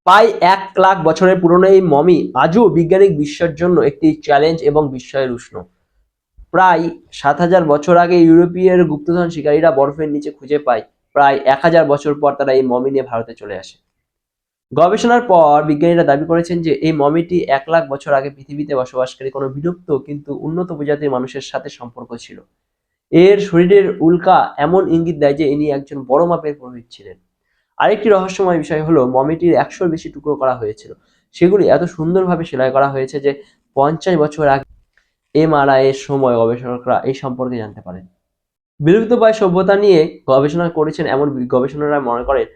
প্রায় 1 লাখ বছরের পুরনো এই মমি আজও বৈজ্ঞানিক বিশ্বের জন্য একটি চ্যালেঞ্জ এবং বিস্ময়ের উষ্ণ। প্রায় 7,000 বছর আগে ইউরোপীয় গুপ্তধন শিকারীরা বরফের নিচে খুঁজে পায়। প্রায় 1,000 বছর পর তারা এই মমি নিয়ে ভারতে চলে আসে। গবেষণার পর বিজ্ঞানীরা দাবি করেছেন যে এই মমিটি 1 লাখ বছর আগে পৃথিবীতে বসবাসকারী কোনো বিলুপ্ত কিন্তু উন্নত প্রজাতির মানুষের সাথে সম্পর্ক ছিল। এর শরীরের উল্কা এমন ইঙ্গিত দেয় যে ইনি একজন বড় মাপের পুরোহিত ছিলেন। আরেকটি রহস্যময় বিষয় হলো মমিটির 100-র বেশি টুকরো করা হয়েছিল। সেগুলি এত সুন্দরভাবে সেলাই করা হয়েছে যে 50 বছর আগে এমআরআই এর সময় গবেষকরা এই সম্পর্কে জানতে পারেন। বিলুপ্তপ্রায় সভ্যতা নিয়ে গবেষণা করেছেন এমন গবেষণারা মনে করেন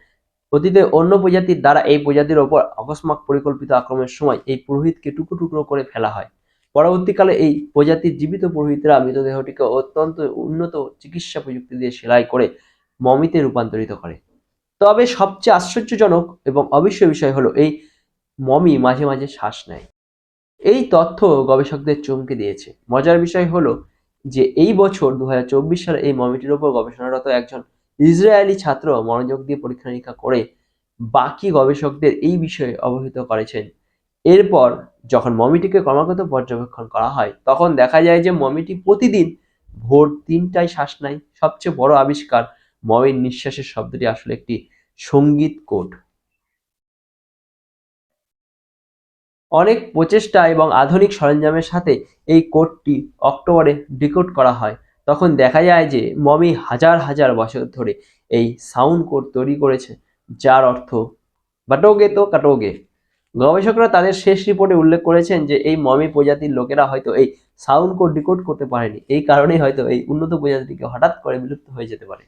অতীতে অন্য প্রজাতির দ্বারা এই প্রজাতির ওপর অকস্মাৎ পরিকল্পিত আক্রমণের সময় এই পুরোহিতকে টুকরো টুকরো করে ফেলা হয়। পরবর্তীকালে এই প্রজাতির জীবিত পুরোহিতরা মৃতদেহটিকে অত্যন্ত উন্নত চিকিৎসা প্রযুক্তি দিয়ে সেলাই করে মমিতে রূপান্তরিত করে। তবে সবচেয়ে আশ্চর্যজনক এবং অবিশ্বাস্য বিষয় হলো এই মমি মাঝে মাঝে শ্বাস নেয়। এই তথ্য গবেষকদের চমকে দিয়েছে। মজার বিষয় হলো যে এই বছর 2024 সালে এই মমিটির উপর গবেষণারত একজন ইসরায়েলি ছাত্র মনোযোগ দিয়ে পরীক্ষা নিরীক্ষা করে বাকি গবেষকদের এই বিষয়ে অবহিত করেছেন। এরপর যখন মমিটিকে ক্রমাগত পর্যবেক্ষণ করা হয় তখন দেখা যায় যে মমিটি প্রতিদিন ভোর 3টায় শ্বাস নেয়। সবচেয়ে বড় আবিষ্কার, মমির নিঃশ্বাসের শব্দটি আসলে একটি সঙ্গীত কোড। অনেক প্রচেষ্টা এবং আধুনিক সরঞ্জামের সাথে এই কোডটি অক্টোবরে ডিকোড করা হয়। তখন দেখা যায় যে মমি হাজার হাজার বছর ধরে এই সাউন্ড কোড তৈরি করেছে, যার অর্থ বাটোগে তো কাটোগে। গবেষকরা তাদের শেষ রিপোর্টে উল্লেখ করেছেন যে এই মমি প্রজাতির লোকেরা হয়তো এই সাউন্ড কোড ডিকোড করতে পারেনি। এই কারণেই হয়তো এই উন্নত প্রজাতিটিকে হঠাৎ করে বিলুপ্ত হয়ে যেতে পারে।